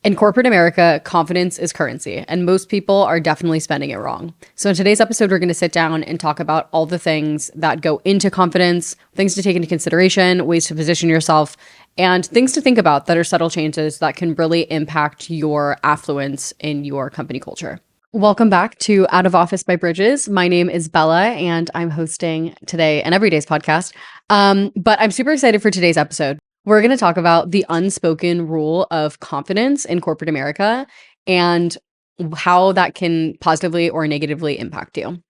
In corporate America, confidence is currency, and most people are definitely spending it wrong. So, in today's episode, we're going to sit down and talk about all the things that go into confidence, things to take into consideration, ways to position yourself, and things to think about that are subtle changes that can really impact your affluence in your company culture. Welcome back to Out of Office by Bridges. My name is Bella, and I'm hosting today an Everyday's podcast. But I'm super excited for today's episode. We're going to talk about the unspoken rule of confidence in corporate America and how that can positively or negatively impact you.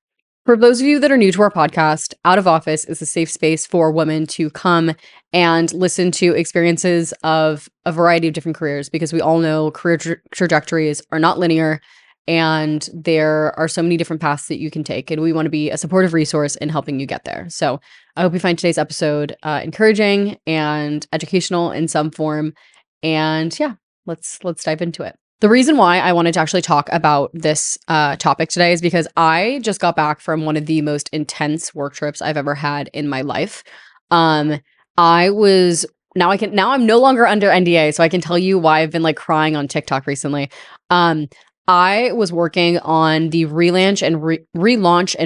For those of you that are new to our podcast, Out of Office is a safe space for women to come and listen to experiences of a variety of different careers, because we all know career trajectories are not linear and there are so many different paths that you can take. And we want to be a supportive resource in helping you get there. So I hope you find today's episode encouraging and educational in some form. And yeah, let's dive into it. The reason why I wanted to actually talk about this topic today is because I just got back from one of the most intense work trips I've ever had in my life. I was now I'm no longer under NDA, so I can tell you why I've been like crying on TikTok recently. I was working on the relaunch and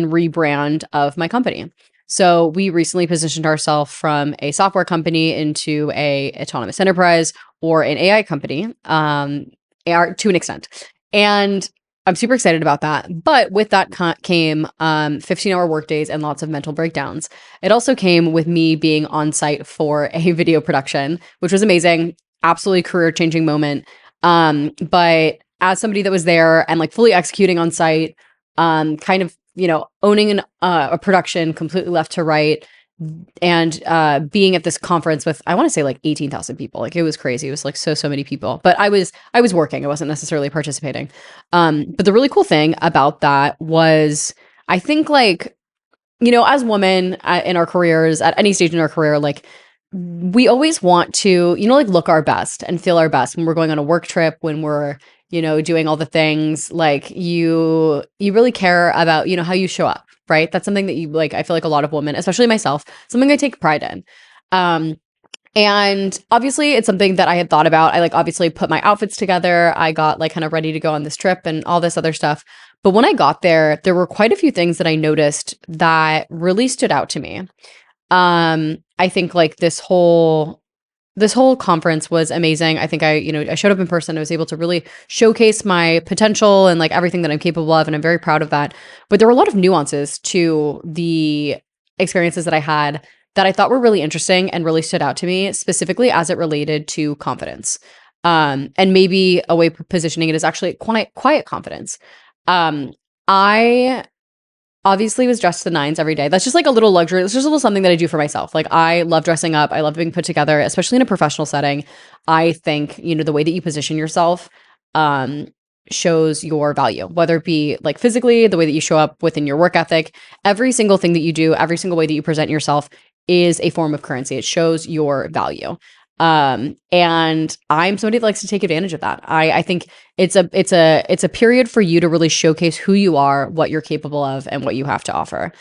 rebrand of my company. So we recently positioned ourselves from a software company into a autonomous enterprise or an AI company, AR to an extent. And I'm super excited about that. But with that came 15-hour workdays and lots of mental breakdowns. It also came with me being on site for a video production, which was amazing, absolutely career-changing moment. But as somebody that was there and like fully executing on site, kind of, owning a production completely left to right, and being at this conference with, I want to say like 18,000 people. Like it was crazy. It was like so many people, but I was working. I wasn't necessarily participating. But the really cool thing about that was, I think like, as women in our careers, at any stage in our career, like we always want to, like look our best and feel our best when we're going on a work trip, when we're, doing all the things. Like you really care about, how you show up, right? That's something that you like, I feel like a lot of women, especially myself, something I take pride in. And obviously it's something that I had thought about. I like obviously put my outfits together. I got like kind of ready to go on this trip and all this other stuff. But when I got there were quite a few things that I noticed that really stood out to me. I think like this whole conference was amazing. I think I showed up in person. I was able to really showcase my potential and like everything that I'm capable of. And I'm very proud of that. But there were a lot of nuances to the experiences that I had that I thought were really interesting and really stood out to me, specifically as it related to confidence. And maybe a way of positioning it is actually quiet confidence. I obviously was dressed to the nines every day. That's just like a little luxury. It's just a little something that I do for myself. Like I love dressing up. I love being put together, especially in a professional setting. I think, the way that you position yourself shows your value, whether it be like physically, the way that you show up within your work ethic, every single thing that you do, every single way that you present yourself is a form of currency. It shows your value. And I'm somebody that likes to take advantage of that. I think it's a period for you to really showcase who you are, what you're capable of, and what you have to offer.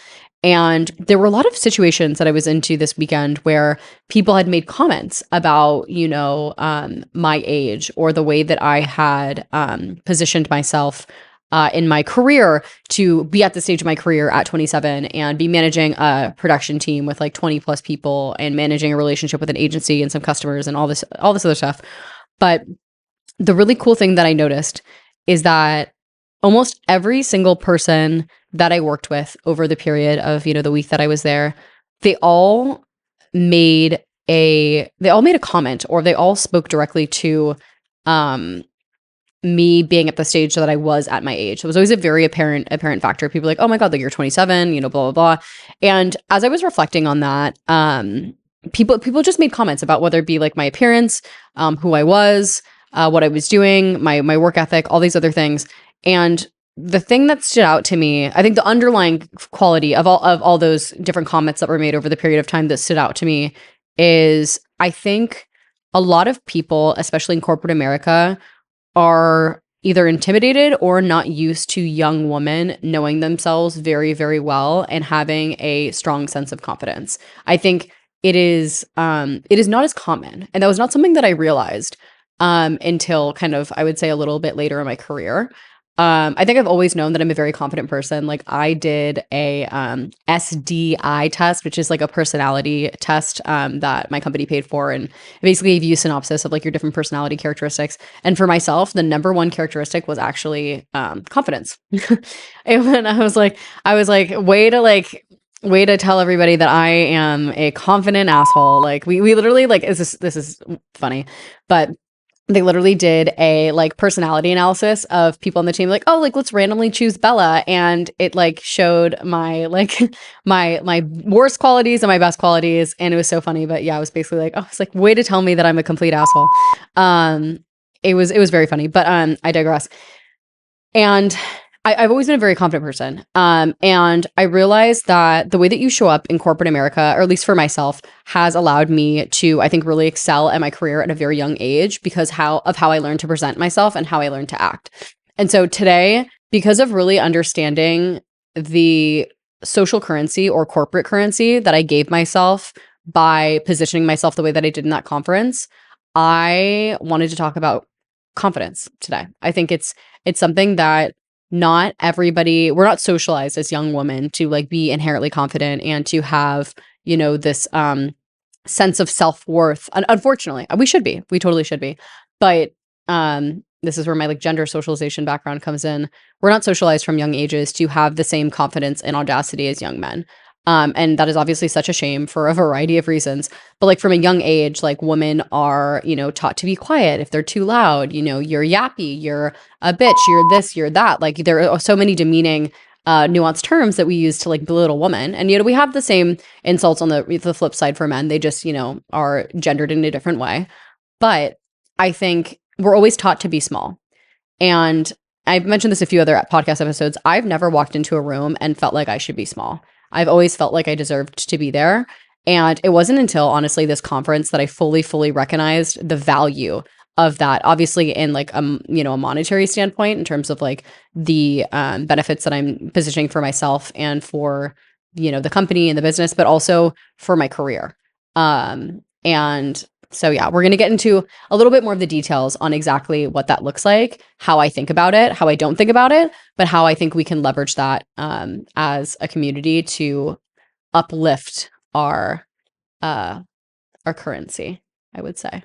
And there were a lot of situations that I was into this weekend where people had made comments about, my age or the way that I had positioned myself in my career to be at the stage of my career at 27 and be managing a production team with like 20 plus people and managing a relationship with an agency and some customers and all this other stuff. But the really cool thing that I noticed is that almost every single person that I worked with over the period of, the week that I was there, they all made a comment, or they all spoke directly to me being at the stage that I was at my age. It was always a very apparent factor. People were like, oh my God, like you're 27, blah, blah, blah. And as I was reflecting on that, people just made comments about whether it be like my appearance, who I was, what I was doing, my work ethic, all these other things. And the thing that stood out to me, I think the underlying quality of all those different comments that were made over the period of time that stood out to me is, I think a lot of people, especially in corporate America, are either intimidated or not used to young women knowing themselves very, very well and having a strong sense of confidence. I think it is not as common. And that was not something that I realized until kind of, I would say, a little bit later in my career. I think I've always known that I'm a very confident person. Like I did a SDI test, which is like a personality test that my company paid for, and it basically gave you a synopsis of like your different personality characteristics. And for myself, the number one characteristic was actually confidence. And when I was like, way to tell everybody that I am a confident asshole. Like we literally like this is funny, but they literally did a like personality analysis of people on the team, like, oh, like let's randomly choose Bella, and it like showed my like my worst qualities and my best qualities, and it was so funny. But yeah, I was basically like, oh, it's like way to tell me that I'm a complete asshole. It was very funny, but I digress. And I've always been a very confident person. And I realized that the way that you show up in corporate America, or at least for myself, has allowed me to, I think, really excel at my career at a very young age because how I learned to present myself and how I learned to act. And so today, because of really understanding the social currency or corporate currency that I gave myself by positioning myself the way that I did in that conference, I wanted to talk about confidence today. I think it's something that not everybody, we're not socialized as young women to like be inherently confident and to have, this sense of self-worth. Unfortunately, we totally should be. But this is where my like gender socialization background comes in. We're not socialized from young ages to have the same confidence and audacity as young men. And that is obviously such a shame for a variety of reasons. But like from a young age, like women are, taught to be quiet. If they're too loud, you're yappy, you're a bitch, you're this, you're that. Like there are so many demeaning, nuanced terms that we use to like belittle women. And, we have the same insults on the flip side for men. They just, are gendered in a different way. But I think we're always taught to be small. And I've mentioned this a few other podcast episodes. I've never walked into a room and felt like I should be small. I've always felt like I deserved to be there. And it wasn't until honestly this conference that I fully recognized the value of that, obviously in like a monetary standpoint in terms of like the benefits that I'm positioning for myself and for, the company and the business, but also for my career. And so yeah, we're going to get into a little bit more of the details on exactly what that looks like, how I think about it, how I don't think about it, but how I think we can leverage that as a community to uplift our currency, I would say.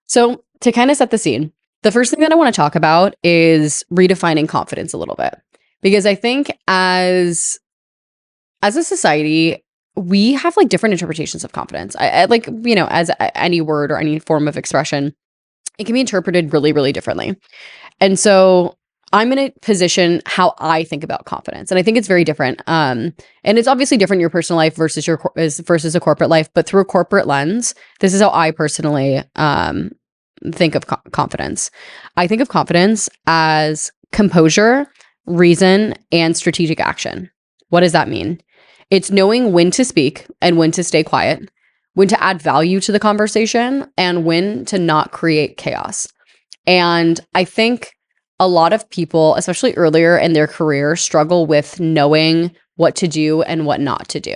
So to kind of set the scene, the first thing that I want to talk about is redefining confidence a little bit, because I think as a society, we have like different interpretations of confidence. I like, as any word or any form of expression, it can be interpreted really differently. And so I'm going to position how I think about confidence. And I think it's very different. And it's obviously different in your personal life versus versus a corporate life, but through a corporate lens, this is how I personally think of confidence. I think of confidence as composure, reason, and strategic action. What does that mean? It's knowing when to speak and when to stay quiet, when to add value to the conversation, and when to not create chaos. And I think a lot of people, especially earlier in their career, struggle with knowing what to do and what not to do.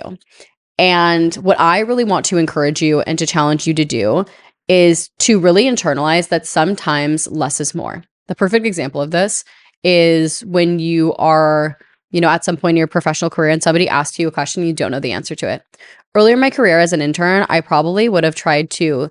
And what I really want to encourage you and to challenge you to do is to really internalize that sometimes less is more. The perfect example of this is when you are at some point in your professional career and somebody asks you a question, you don't know the answer to it. Earlier in my career as an intern, I probably would have tried to,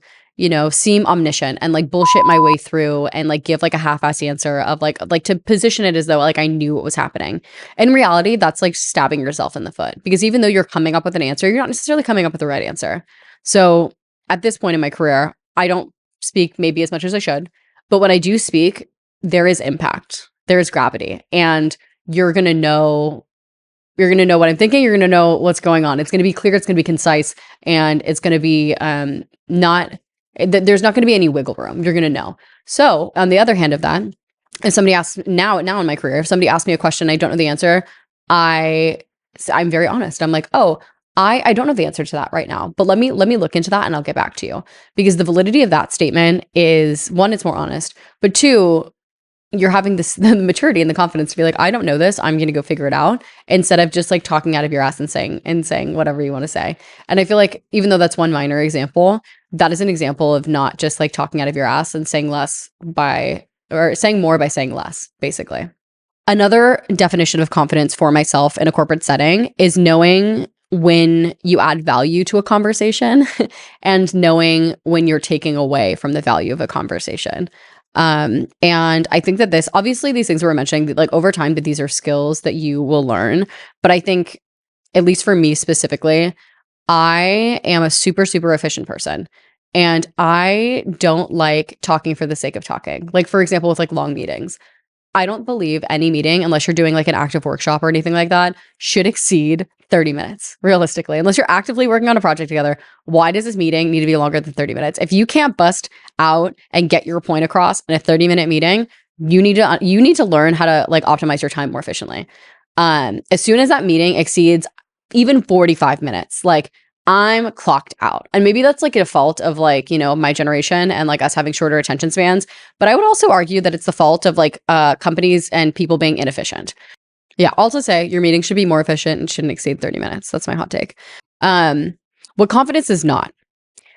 seem omniscient and like bullshit my way through and like give like a half-assed answer of like to position it as though like I knew what was happening. In reality, that's like stabbing yourself in the foot, because even though you're coming up with an answer, you're not necessarily coming up with the right answer. So at this point in my career, I don't speak maybe as much as I should, but when I do speak, there is impact, there is gravity, and you're going to know what I'm thinking. You're going to know what's going on. It's going to be clear. It's going to be concise, and it's going to be there's not going to be any wiggle room. You're going to know. So on the other hand of that, if somebody asks now in my career, if somebody asks me a question, I don't know the answer, I'm very honest. I'm like, oh, I don't know the answer to that right now, but let me look into that and I'll get back to you. Because the validity of that statement is, one, it's more honest, but two, you're having the maturity and the confidence to be like, I don't know this, I'm going to go figure it out, instead of just like talking out of your ass and saying whatever you want to say. And I feel like even though that's one minor example, That is an example of not just like talking out of your ass and saying saying more by saying less, basically. Another definition of confidence for myself in a corporate setting is knowing when you add value to a conversation and knowing when you're taking away from the value of a conversation. And I think that obviously these things we're mentioning, like over time, that these are skills that you will learn. But I think, at least for me specifically, I am a super, super efficient person. And I don't like talking for the sake of talking. Like, for example, with like long meetings. I don't believe any meeting, unless you're doing like an active workshop or anything like that, should exceed 30 minutes, realistically. Unless you're actively working on a project together, why does this meeting need to be longer than 30 minutes? If you can't bust out and get your point across in a 30-minute meeting, you need to learn how to like optimize your time more efficiently. As soon as that meeting exceeds even 45 minutes, like I'm clocked out. And maybe that's like a fault of like, my generation and like us having shorter attention spans. But I would also argue that it's the fault of like companies and people being inefficient. Yeah. Also say your meeting should be more efficient and shouldn't exceed 30 minutes. That's my hot take. What confidence is not.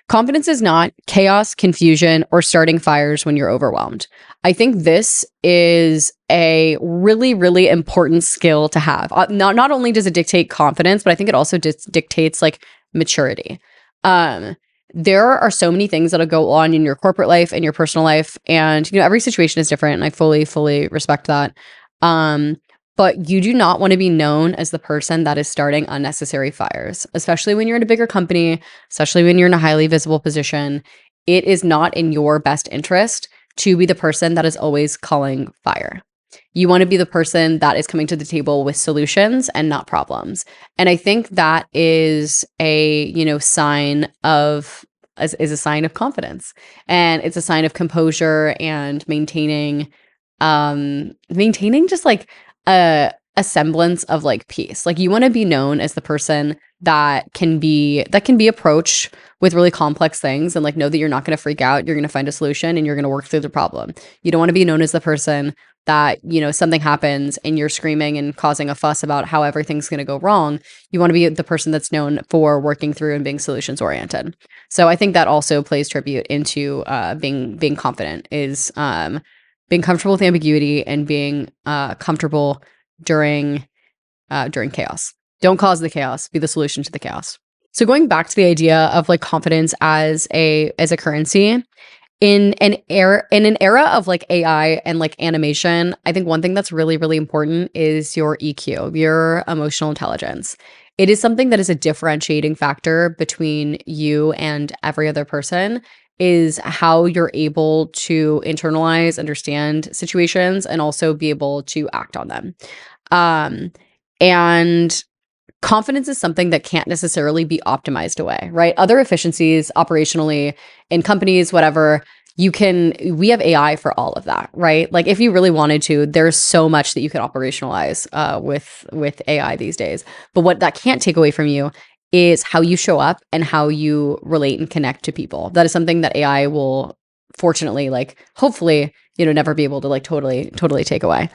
Confidence is not chaos, confusion, or starting fires when you're overwhelmed. I think this is a really, really important skill to have. Not only does it dictate confidence, but I think it also dictates like maturity. There are so many things that'll go on in your corporate life and your personal life, and every situation is different, and I fully respect that. But you do not want to be known as the person that is starting unnecessary fires, especially when you're in a bigger company, especially when you're in a highly visible position. It is not in your best interest to be the person that is always calling fire. You want to be the person that is coming to the table with solutions and not problems. And I think that is a sign of confidence, and it's a sign of composure and maintaining just like a semblance of like peace. Like you want to be known as the person that can be approached with really complex things and like know that you're not going to freak out. You're going to find a solution and you're going to work through the problem. You don't want to be known as the person that, something happens and you're screaming and causing a fuss about how everything's going to go wrong. You want to be the person that's known for working through and being solutions oriented. So I think that also plays tribute into being confident, is being comfortable with ambiguity and being comfortable during chaos. Don't cause the chaos, be the solution to the chaos. So going back to the idea of like confidence as a currency, in an era of like AI and like animation, I think one thing that's really, really important is your EQ, your emotional intelligence. It is something that is a differentiating factor between you and every other person, is how you're able to internalize, understand situations, and also be able to act on them. And confidence is something that can't necessarily be optimized away, right? Other efficiencies operationally in companies, whatever, we have AI for all of that, right? Like if you really wanted to, there's so much that you could operationalize with AI these days. But what that can't take away from you is how you show up and how you relate and connect to people. That is something that AI will, fortunately, like hopefully, never be able to like totally take away.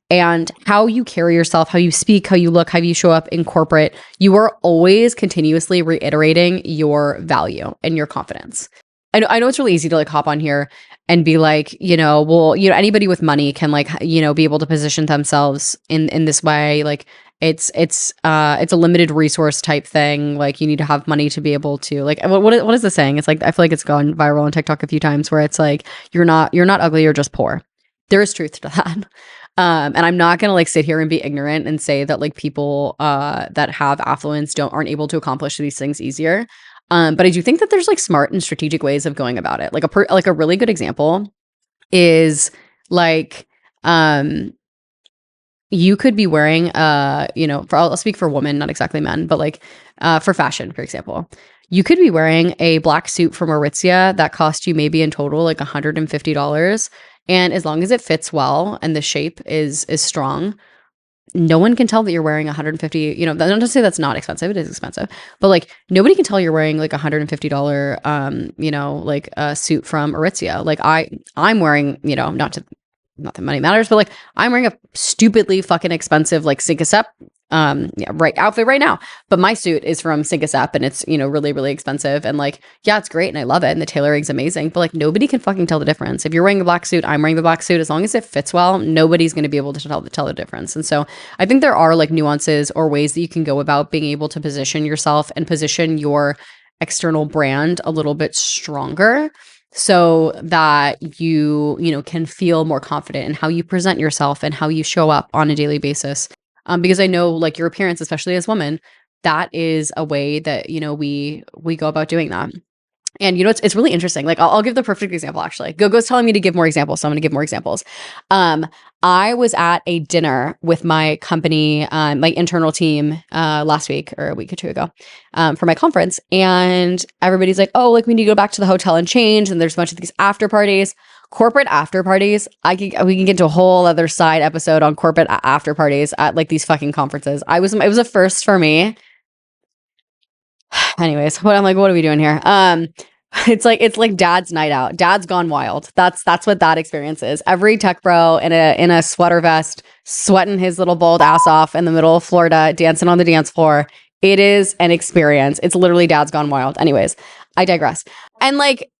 And how you carry yourself, how you speak, how you look, how you show up in corporate, you are always continuously reiterating your value and your confidence. I know it's really easy to like hop on here and be like, anybody with money can like, be able to position themselves in this way. Like it's a limited resource type thing. Like you need to have money to be able to like, what is the saying? It's like, I feel like it's gone viral on TikTok a few times, where it's like, you're not ugly, you're just poor. There is truth to that. And I'm not going to like sit here and be ignorant and say that like people that have affluence aren't able to accomplish these things easier. But I do think that there's like smart and strategic ways of going about it. Like a really good example is like, you could be wearing, I'll speak for women, not exactly men, but like for fashion, for example, you could be wearing a black suit from Aritzia that cost you maybe in total like $150. And as long as it fits well and the shape is strong, no one can tell that you're wearing 150, not to say that's not expensive, it is expensive, but like nobody can tell you're wearing like $150, like a suit from Aritzia. Like I'm wearing, not that money matters, but like I'm wearing a stupidly fucking expensive like Cinque Cep right outfit right now. But my suit is from Up, and it's, really, really expensive. And like, yeah, it's great and I love it. And the tailoring's amazing. But like, nobody can fucking tell the difference. If you're wearing a black suit, I'm wearing the black suit. As long as it fits well, nobody's going to be able to tell the difference. And so I think there are like nuances or ways that you can go about being able to position yourself and position your external brand a little bit stronger, so that you can feel more confident in how you present yourself and how you show up on a daily basis. Because I know, like, your appearance, especially as women, that is a way that we go about doing that. And it's really interesting. Like, I'll give the perfect example, actually. Gogo's telling me to give more examples, so I'm going to give more examples. I was at a dinner with my company, my internal team, last week or a week or two ago, for my conference, and everybody's like, "Oh, like we need to go back to the hotel and change." And there's a bunch of these after parties, corporate after parties. We can get into a whole other side episode on corporate after parties at like these fucking conferences. It was a first for me. Anyways, what are we doing here? It's like dad's night out. Dad's gone wild. That's what that experience is. Every tech bro in a sweater vest, sweating his little bald ass off in the middle of Florida, dancing on the dance floor. It is an experience. It's literally dad's gone wild. Anyways, I digress. And like,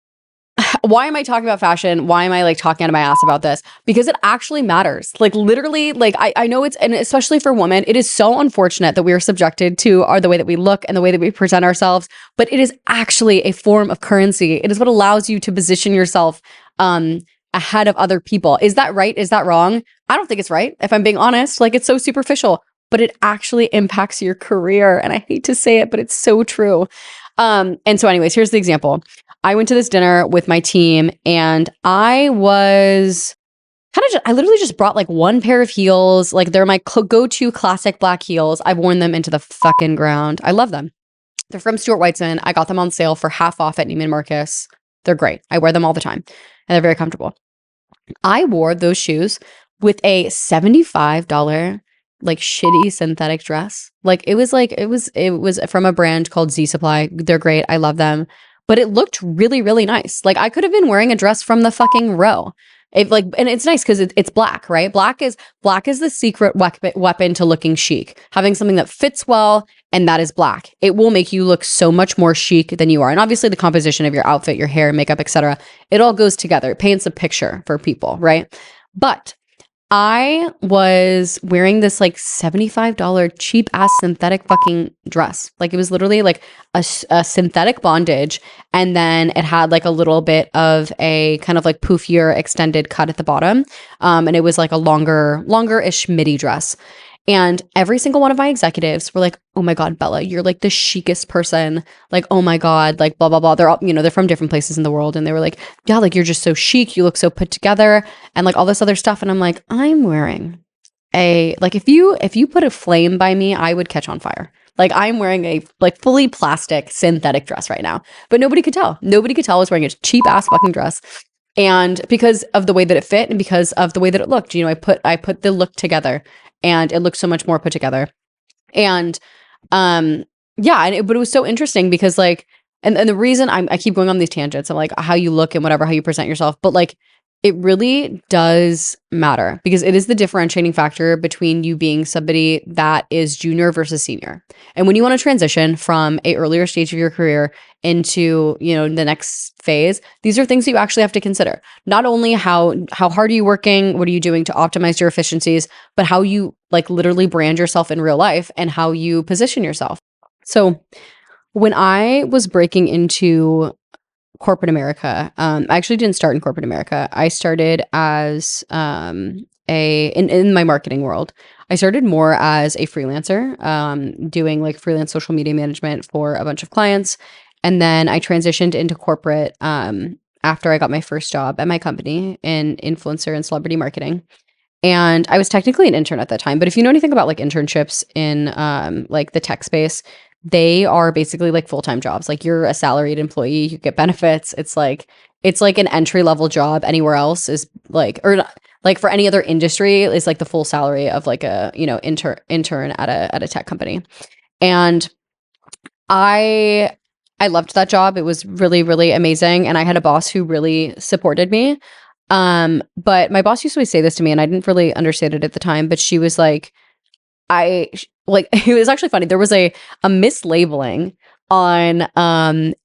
why am I talking about fashion? Why am I like talking out of my ass about this? Because it actually matters. Like literally, like I know and especially for women, it is so unfortunate that we are subjected to the way that we look and the way that we present ourselves, but it is actually a form of currency. It is what allows you to position yourself ahead of other people. Is that right? Is that wrong? I don't think it's right. If I'm being honest, like it's so superficial, but it actually impacts your career. And I hate to say it, but it's so true. And so anyways, here's the example. I went to this dinner with my team, and I was I literally just brought like one pair of heels. Like they're my go-to classic black heels. I've worn them into the fucking ground. I love them. They're from Stuart Weitzman. I got them on sale for half off at Neiman Marcus. They're great. I wear them all the time, and they're very comfortable. I wore those shoes with a $75 like shitty synthetic dress. Like it was from a brand called Z Supply. They're great. I love them. But it looked really, really nice. Like I could have been wearing a dress from the fucking row. And it's nice because it's black, right? Black is the secret weapon to looking chic. Having something that fits well, and that is black. It will make you look so much more chic than you are. And obviously the composition of your outfit, your hair, makeup, etc., it all goes together. It paints a picture for people, right? But I was wearing this like $75 cheap ass synthetic fucking dress. Like it was literally like a synthetic bondage. And then it had like a little bit of a kind of like poofier extended cut at the bottom. And it was like a longer-ish midi dress. And every single one of my executives were like, "Oh my God, Bella, you're like the chicest person. Like, oh my God, like blah, blah, blah." They're all, they're from different places in the world. And they were like, "Yeah, like you're just so chic. You look so put together," and like all this other stuff. And I'm like, I'm wearing if you put a flame by me, I would catch on fire. Like I'm wearing a like fully plastic synthetic dress right now, but nobody could tell. Nobody could tell I was wearing a cheap ass fucking dress. And because of the way that it fit and because of the way that it looked, I put the look together. And it looked so much more put together. And but it was so interesting because like, and the reason I keep going on these tangents of like how you look and whatever, how you present yourself, but like it really does matter because it is the differentiating factor between you being somebody that is junior versus senior. And when you want to transition from a earlier stage of your career into, the next phase, these are things you actually have to consider. Not only how hard are you working, what are you doing to optimize your efficiencies, but how you like literally brand yourself in real life and how you position yourself. So when I was breaking into corporate America, I actually didn't start in corporate America. I started as in my marketing world. I started more as a freelancer, doing like freelance social media management for a bunch of clients. And then I transitioned into corporate after I got my first job at my company in influencer and celebrity marketing. And I was technically an intern at that time. But if you know anything about like internships in like the tech space, they are basically like full-time jobs. Like you're a salaried employee, you get benefits. It's like an entry-level job. Anywhere else is like, or like for any other industry is like the full salary of like a, intern at a tech company. And I loved that job. It was really, really amazing. And I had a boss who really supported me. But my boss used to always say this to me and I didn't really understand it at the time, but she was like, like it was actually funny. There was a mislabeling on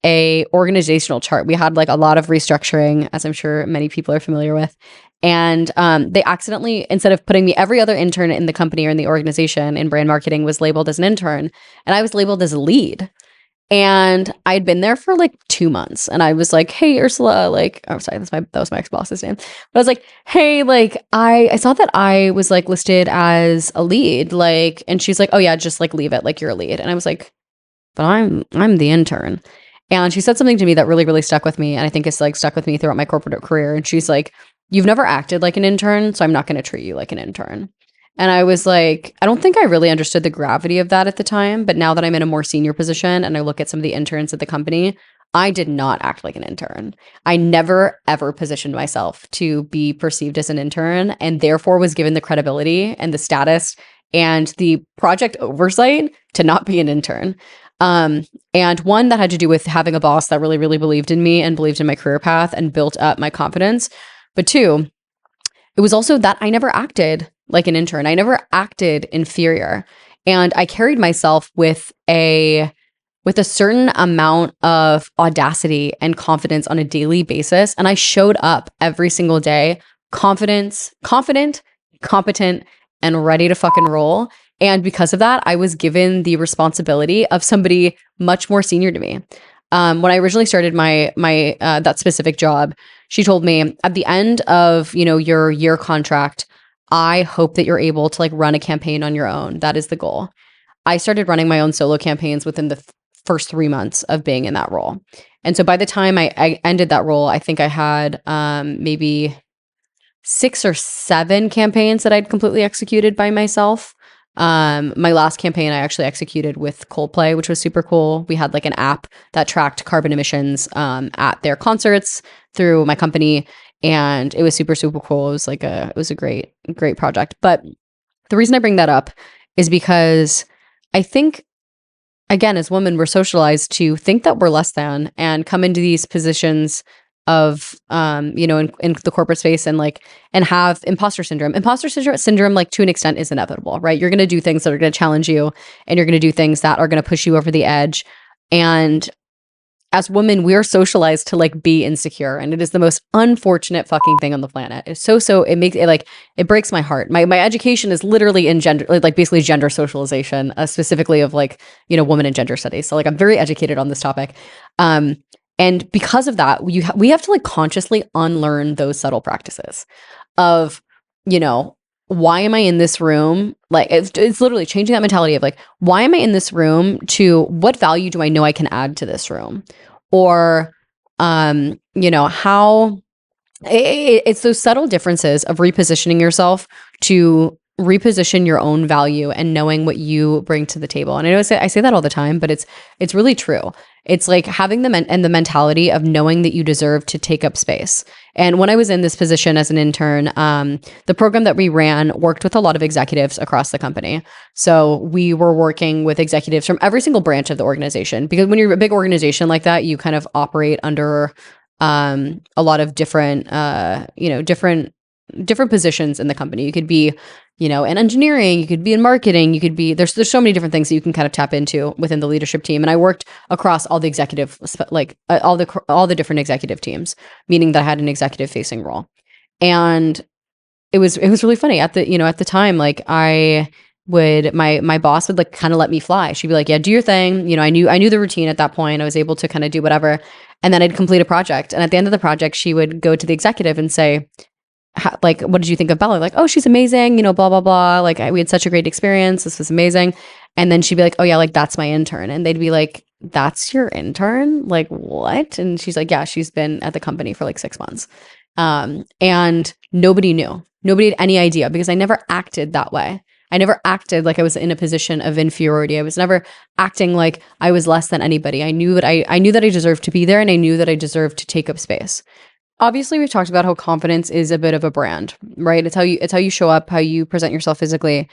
a organizational chart. We had like a lot of restructuring, as I'm sure many people are familiar with. And they accidentally, instead of putting me, every other intern in the company or in the organization in brand marketing was labeled as an intern, and I was labeled as a lead. And I'd been there for like 2 months, and I was like, "Hey, Ursula, like, oh, sorry, that was my ex-boss's name." But I was like, "Hey, like, I saw that I was like listed as a lead, like," and she's like, "Oh yeah, just like leave it, like you're a lead." And I was like, "But I'm the intern." And she said something to me that really, really stuck with me, and I think it's like stuck with me throughout my corporate career. And she's like, "You've never acted like an intern, so I'm not going to treat you like an intern." And I was like, I don't think I really understood the gravity of that at the time. But now that I'm in a more senior position and I look at some of the interns at the company, I did not act like an intern. I never, ever positioned myself to be perceived as an intern, and therefore was given the credibility and the status and the project oversight to not be an intern. And one, that had to do with having a boss that really, really believed in me and believed in my career path and built up my confidence. But two, it was also that I never acted like an intern. I never acted inferior. And I carried myself with a certain amount of audacity and confidence on a daily basis. And I showed up every single day, confident, competent, and ready to fucking roll. And because of that, I was given the responsibility of somebody much more senior to me. When I originally started my that specific job, she told me, at the end of, your year contract, I hope that you're able to like run a campaign on your own. That is the goal. I started running my own solo campaigns within the first 3 months of being in that role. And so by the time I ended that role, I think I had maybe 6 or 7 campaigns that I'd completely executed by myself. My last campaign I actually executed with Coldplay, which was super cool. We had like an app that tracked carbon emissions at their concerts through my company, and it was super, super cool. It was a great project. But the reason I bring that up is because I think, again, as women, we're socialized to think that we're less than and come into these positions of in the corporate space and have imposter syndrome. Imposter syndrome, like, to an extent, is inevitable, right? You're going to do things that are going to challenge you, and you're going to do things that are going to push you over the edge. And as women, we are socialized to like be insecure, and it is the most unfortunate fucking thing on the planet. It's so it makes it like, it breaks my heart. My education is literally in gender, like basically gender socialization, specifically of women and gender studies. So like, I'm very educated on this topic. And because of that, we have to like consciously unlearn those subtle practices of, why am I in this room? Like, it's literally changing that mentality of like, why am I in this room, to what value do I know I can add to this room? Or, how it's those subtle differences of repositioning yourself to reposition your own value and knowing what you bring to the table. And I know I say that all the time, but it's really true. It's like having the mentality of knowing that you deserve to take up space. And when I was in this position as an intern, the program that we ran worked with a lot of executives across the company. So we were working with executives from every single branch of the organization, because when you're a big organization like that, you kind of operate under a lot of different positions in the company. You could be, in engineering, you could be in marketing, you could be, there's so many different things that you can kind of tap into within the leadership team. And I worked across all the executive, all the different executive teams, meaning that I had an executive facing role. And it was really funny at the time, like my boss would like kind of let me fly. She'd be like, yeah, do your thing. I knew the routine at that point. I was able to kind of do whatever. And then I'd complete a project. And at the end of the project, she would go to the executive and say, what did you think of Bella? Like, oh, she's amazing, blah, blah, blah. Like, we had such a great experience. This was amazing. And then she'd be like, oh yeah, like, that's my intern. And they'd be like, that's your intern? Like, what? And she's like, yeah, she's been at the company for like 6 months. And nobody knew. Nobody had any idea, because I never acted that way. I never acted like I was in a position of inferiority. I was never acting like I was less than anybody. I knew that I deserved to be there, and I knew that I deserved to take up space. Obviously, we've talked about how confidence is a bit of a brand, right? It's how you show up, how you present yourself physically.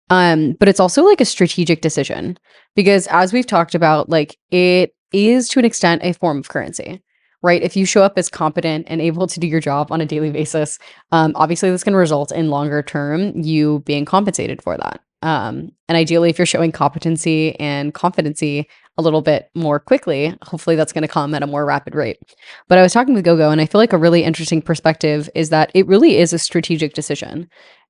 But it's also like a strategic decision, because as we've talked about, like, it is to an extent a form of currency, right? If you show up as competent and able to do your job on a daily basis, obviously this can result in longer term you being compensated for that, And ideally, if you're showing competency and confidency a little bit more quickly, hopefully that's going to come at a more rapid rate. But I was talking with Gogo, and I feel like a really interesting perspective is that it really is a strategic decision.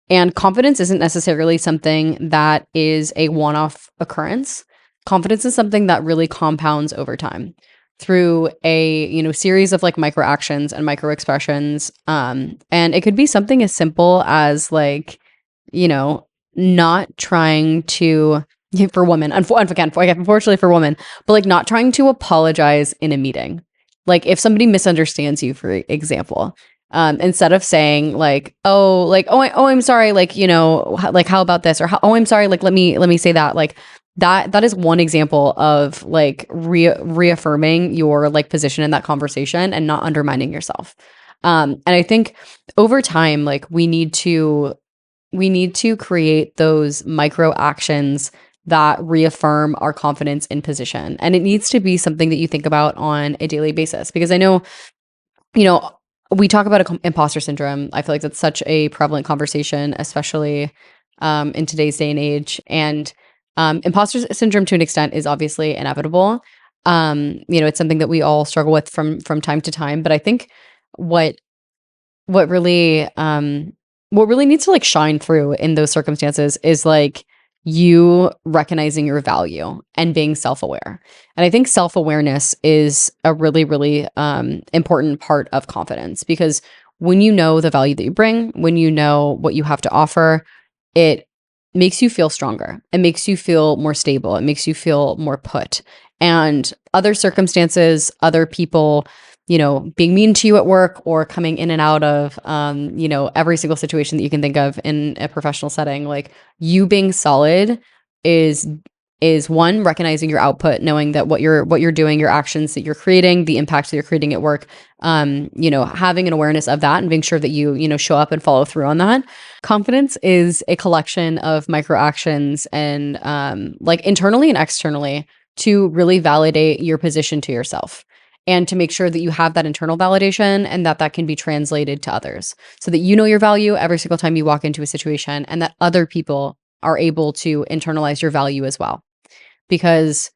And confidence isn't necessarily something that is a one-off occurrence. Confidence is something that really compounds over time through a series of like micro actions and micro expressions. And it could be something as simple as like, not trying to for women, unfortunately for women, but like not trying to apologize in a meeting. Like if somebody misunderstands you, for example, instead of saying I'm sorry, like how about this, or I'm sorry, like let me say that, like that is one example of like reaffirming your like position in that conversation and not undermining yourself. And I think over time, like we need to create those micro actions that reaffirm our confidence in position. And it needs to be something that you think about on a daily basis, because I know, we talk about imposter syndrome. I feel like that's such a prevalent conversation, especially in today's day and age. And imposter syndrome to an extent is obviously inevitable. It's something that we all struggle with from time to time. But I think what really needs to like shine through in those circumstances is like you recognizing your value and being self-aware. And I think self-awareness is a really, really important part of confidence, because when you know the value that you bring, when you know what you have to offer, it makes you feel stronger. It makes you feel more stable. It makes you feel more put. And other circumstances, other people, being mean to you at work or coming in and out of, every single situation that you can think of in a professional setting, like you being solid is one, recognizing your output, knowing that what you're doing, your actions that you're creating, the impacts that you're creating at work, having an awareness of that and being sure that you show up and follow through on that. Confidence is a collection of micro actions and like internally and externally to really validate your position to yourself, and to make sure that you have that internal validation and that can be translated to others, so that you know your value every single time you walk into a situation, and that other people are able to internalize your value as well. Because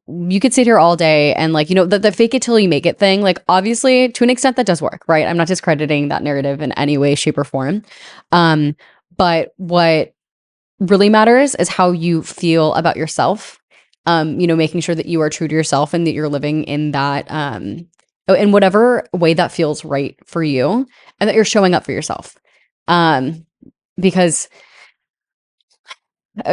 you could sit here all day and like, the fake it till you make it thing, like obviously to an extent that does work, right? I'm not discrediting that narrative in any way, shape, or form. But what really matters is how you feel about yourself. Making sure that you are true to yourself and that you're living in that, in whatever way that feels right for you, and that you're showing up for yourself. Because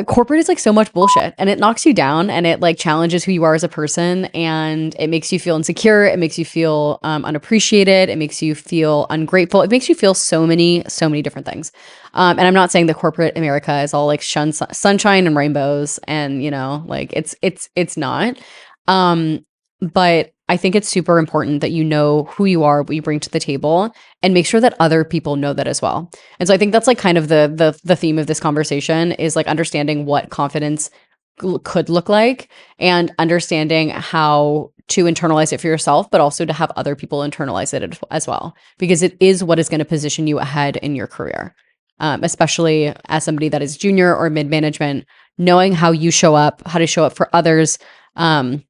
corporate is like so much bullshit, and it knocks you down, and it like challenges who you are as a person, and it makes you feel insecure. It makes you feel unappreciated. It makes you feel ungrateful. It makes you feel so many different things. And I'm not saying that corporate America is all like sunshine and rainbows, and like it's not. But I think it's super important that you know who you are, what you bring to the table, and make sure that other people know that as well. And so I think that's like kind of the theme of this conversation is like understanding what confidence could look like, and understanding how to internalize it for yourself, but also to have other people internalize it as well, because it is what is going to position you ahead in your career. Especially as somebody that is junior or mid-management, knowing how you show up, how to show up for others, and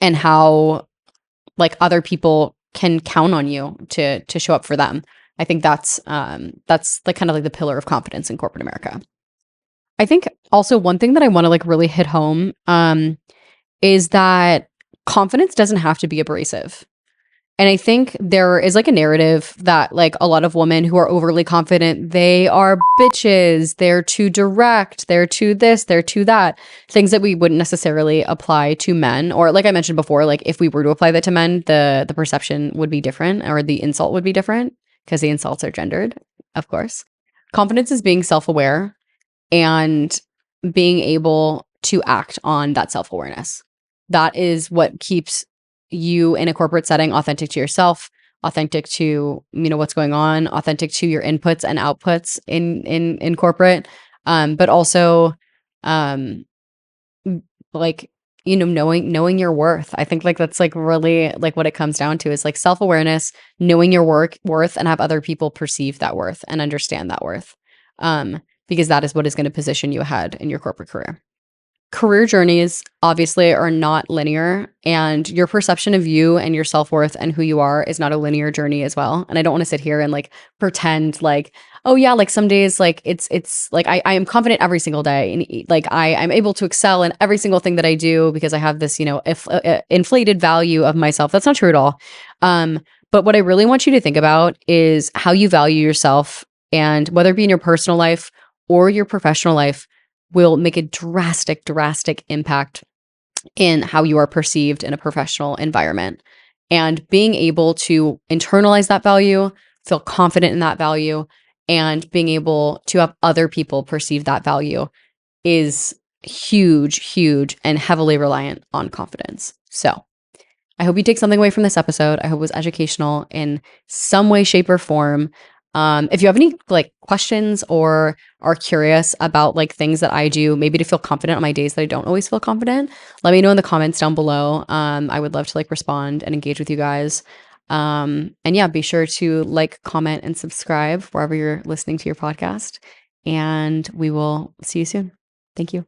how like other people can count on you to show up for them. I think that's like kind of like the pillar of confidence in corporate America. I think also one thing that I want to like really hit home is that confidence doesn't have to be abrasive. And I think there is like a narrative that like a lot of women who are overly confident, they are bitches, they're too direct, they're too this, they're too that. Things that we wouldn't necessarily apply to men. Or like I mentioned before, like if we were to apply that to men, the perception would be different, or the insult would be different, because the insults are gendered, of course. Confidence is being self-aware and being able to act on that self-awareness. That is what keeps you in a corporate setting authentic to yourself, authentic to what's going on, authentic to your inputs and outputs in corporate, but also like knowing your worth. I think like that's like really like what it comes down to is like self-awareness, knowing your worth, and have other people perceive that worth and understand that worth. because that is what is going to position you ahead in your corporate career. Career journeys obviously are not linear, and your perception of you and your self-worth and who you are is not a linear journey as well. And I don't want to sit here and like pretend like, oh yeah, like some days like it's like I am confident every single day, and like I'm able to excel in every single thing that I do because I have this, if inflated value of myself. That's not true at all. But what I really want you to think about is how you value yourself, and whether it be in your personal life or your professional life, will make a drastic impact in how you are perceived in a professional environment. And being able to internalize that value, feel confident in that value, and being able to have other people perceive that value is huge, and heavily reliant on confidence. So I hope you take something away from this episode. I hope it was educational in some way, shape, or form. If you have any like questions or are curious about like things that I do, maybe to feel confident on my days that I don't always feel confident, let me know in the comments down below. I would love to like respond and engage with you guys. And yeah, be sure to like, comment, and subscribe wherever you're listening to your podcast. And we will see you soon. Thank you.